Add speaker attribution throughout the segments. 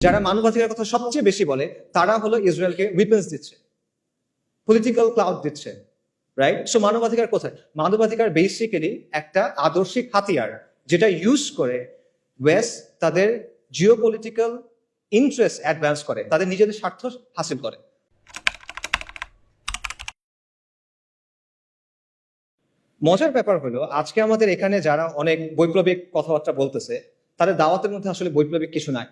Speaker 1: যারা মানবাধিকার কথা সবচেয়ে বেশি বলে তারা হলো ইসরায়েলকে উইপেন্স দিচ্ছে, পলিটিক্যাল ক্লাউড দিচ্ছে, রাইট? সো মানবাধিকার কোথায়? মানবাধিকার বেসিক্যালি একটা আদর্শিক হাতিয়ার যেটা ইউজ করে ওয়েস্ট তাদের জিওপলিটিক্যাল ইন্টারেস্ট অ্যাডভান্স করে, তাদের নিজেদের স্বার্থ হাসিল করে। মজার ব্যাপার হলো আজকে আমাদের এখানে যারা অনেক বৈপ্লবিক কথাবার্তা বলতেছে তাদের দাওয়াতের মধ্যে আসলে বৈপ্লবিক কিছু নাই।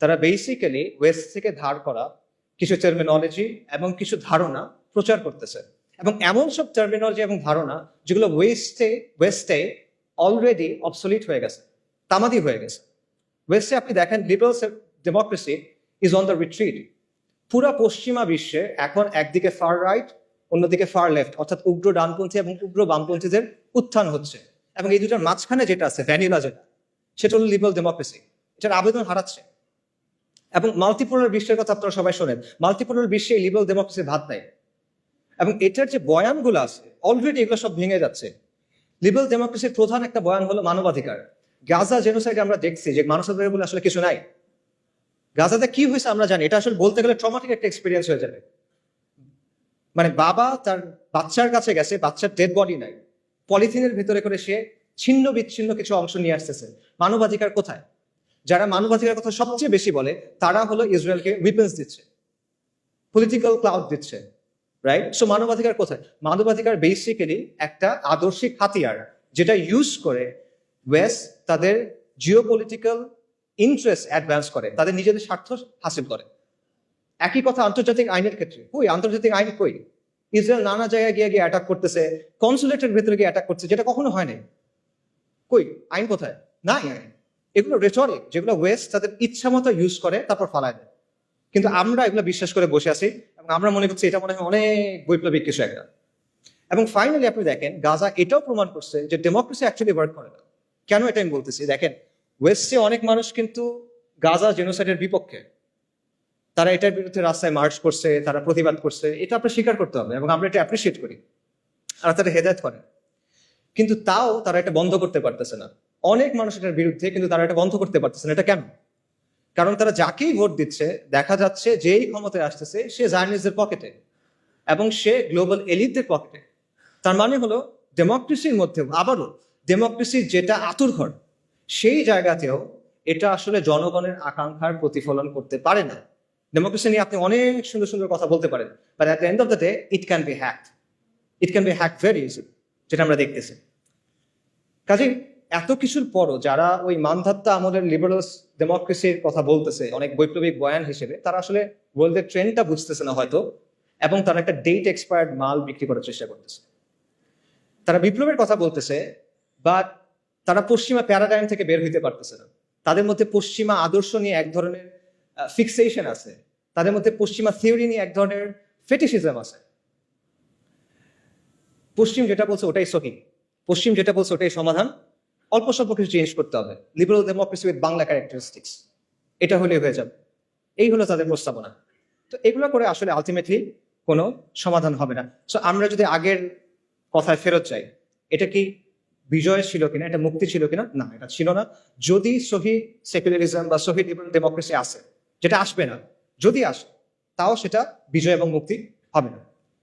Speaker 1: তারা বেসিক্যালি ওয়েস্ট থেকে ধার করা কিছু টার্মিনোলজি এবং কিছু ধারণা প্রচার করতেছে, এবং এমন সব টার্মিনোলজি এবং ধারণা যেগুলো ওয়েস্টে অলরেডি অবসলিট হয়ে গেছে, তামাদি হয়ে গেছে। ওয়েস্টে আপনি দেখেন liberal democracy is on the retreat. পুরা পশ্চিমা বিশ্বে এখন একদিকে ফার রাইট, অন্যদিকে ফার লেফট, অর্থাৎ উগ্র ডানপন্থী এবং উগ্র বামপন্থীদের উত্থান হচ্ছে, এবং এই দুটার মাঝখানে যেটা আছে ভ্যানিলা, সেটা হলো লিবারাল ডেমোক্রেসি। এটার আবেদন হারাচ্ছে। এবং মাল্টিপোলার বিশ্বের কথা আপনারা সবাই শোনেন, মাল্টিপোলার বিশ্বে লিবারাল ডেমোক্রেসির ভাত নাই, এবং এটার যে বয়ানগুলো আছে অলরেডি এগুলো সব ভেঙে যাচ্ছে। লিবারাল ডেমোক্রেসির প্রধান একটা বয়ান হলো মানবাধিকার। গাজা জেনোসাইডে আমরা দেখছি যে মানবাধিকার বলে আসলে কিছু নাই। গাজাতে কি হয়েছে আমরা জানি, এটা আসলে বলতে গেলে ট্রমাটিক একটা এক্সপিরিয়েন্স হয়ে যাবে। মানে বাবা তার বাচ্চার কাছে গেছে, বাচ্চার ডেড বডি নাই, পলিথিনের ভেতরে করে সে ছিন্ন বিচ্ছিন্ন কিছু অংশ নিয়ে আসতেছে। মানবাধিকার কোথায়? যারা মানবাধিকার কথা সবচেয়ে বেশি বলে তারা হলো ইসরায়েলকে উইপেন্স দিচ্ছে, পলিটিক্যাল ক্লাউড দিচ্ছে, রাইট? সো মানবাধিকার কোথায়? মানবাধিকার বেসিক্যালি একটা আদর্শিক হাতিয়ার যেটা ইউজ করে ওয়েস্ট তাদের জিওপলিটিক্যাল ইন্টারেস্ট অ্যাডভান্স করে, তাদের নিজেদের স্বার্থ হাসিল করে। একই কথা আন্তর্জাতিক আইনের ক্ষেত্রে। কই আন্তর্জাতিক আইন কই? ইসরায়েল নানা জায়গায় গিয়ে গিয়ে অ্যাটাক করতেছে, কনসুলেটের ভেতরে গিয়ে অ্যাটাক করছে, যেটা কখনো হয় নাই। কই আইন কোথায়? নাই আইন। এগুলো রেটরিক যেগুলো ওয়েস্ট তাদের ইচ্ছা মতো ইউজ করে তারপর ফালায় দেয়। কিন্তু আমরা এগুলো বিশ্বাস করে বসে আছি, এবং আমরা মনে করছি এটা মনে হয় অনেক বৈপ্লবিক কিছু একটা। এবং ফাইনালি আপনি দেখেন গাজা এটাও প্রমাণ করছে যে ডেমোক্রেসি অ্যাকচুয়ালি ওয়ার্ক করে না। কেন এটা আমি বলতেছি? দেখেন ওয়েস্টে অনেক মানুষ কিন্তু গাজা জেনোসাইডের বিপক্ষে, তারা এটার বিরুদ্ধে রাস্তায় মার্চ করছে, তারা প্রতিবাদ করছে, এটা আপনার স্বীকার করতে হবে, এবং আমরা এটা অ্যাপ্রিসিয়েট করি, আর তারা হেদায়েত করে। কিন্তু তাও তারা এটা বন্ধ করতে পারতেছে না। অনেক মানুষ এটার বিরুদ্ধে, কিন্তু তারা এটা বন্ধ করতে পারতেছে না। এটা কেন? কারণ তারা যাকেই ভোট দিচ্ছে দেখা যাচ্ছে যেই ক্ষমতায় আসতেছে সে জার্নালিস্টদের পকেটে এবং সে গ্লোবাল এলিটদের পকেটে। তার মানে হলো ডেমোক্রেসির মধ্যেও আবারও ডেমোক্রেসির যেটা আতুরঘর, সেই জায়গাতেও এটা আসলে জনগণের আকাঙ্ক্ষার প্রতিফলন করতে পারে না। ডেমোক্রেসি নিয়ে আপনি অনেক সুন্দর সুন্দর কথা বলতে পারেন, but at the end of the day it can be hacked. It can be hacked very easily, যেটা আমরা দেখতেছি। কাজেই এত কিছুর পরও যারা ওই মানধাত্তা আমলের লিবারাল ডেমোক্রেসির কথা বলতেছে অনেক বৈপ্লবিক বয়ান হিসেবে, তারা আসলে ওয়ার্ল্ডের ট্রেন্ডটা বুঝতেছে না হয়তো, এবং তারা একটা ডেট এক্সপায়ার্ড মাল বিক্রি করার চেষ্টা করতেছে। তারা বিপ্লবের কথা বলতেছে, বাট তারা পশ্চিমা প্যারাডাইম থেকে বের হইতে পারতেছে না। তাদের মধ্যে পশ্চিমা আদর্শ নিয়ে এক ধরনের ফিক্সেশন আছে, তাদের মধ্যে পশ্চিমা থিওরি নিয়ে এক ধরনের ফেটিশিজম আছে। পশ্চিম যেটা বলছে ওটাই সহি, পশ্চিম যেটা বলছে ওটাই সমাধান, অল্প স্বল্প কিছু চেঞ্জ করতে হবে। Liberal democracy with Bangla characteristics, এটা হলে হয়ে যাবে। এই হলো তাদের প্রস্তাবনা। তো এগুলো করে আসলে আলটিমেটলি কোনো সমাধান হবে না। সো আমরা যদি আগের কথায় ফেরত যাই, এটা কি বিজয় ছিল কিনা, এটা মুক্তি ছিল কিনা? না, এটা ছিল না। যদি সহি সেকুলারিজম বা সহি লিবারাল ডেমোক্রেসি আসে, যেটা আসবে না, যদি আসে তাও সেটা বিজয় এবং মুক্তি হবে না।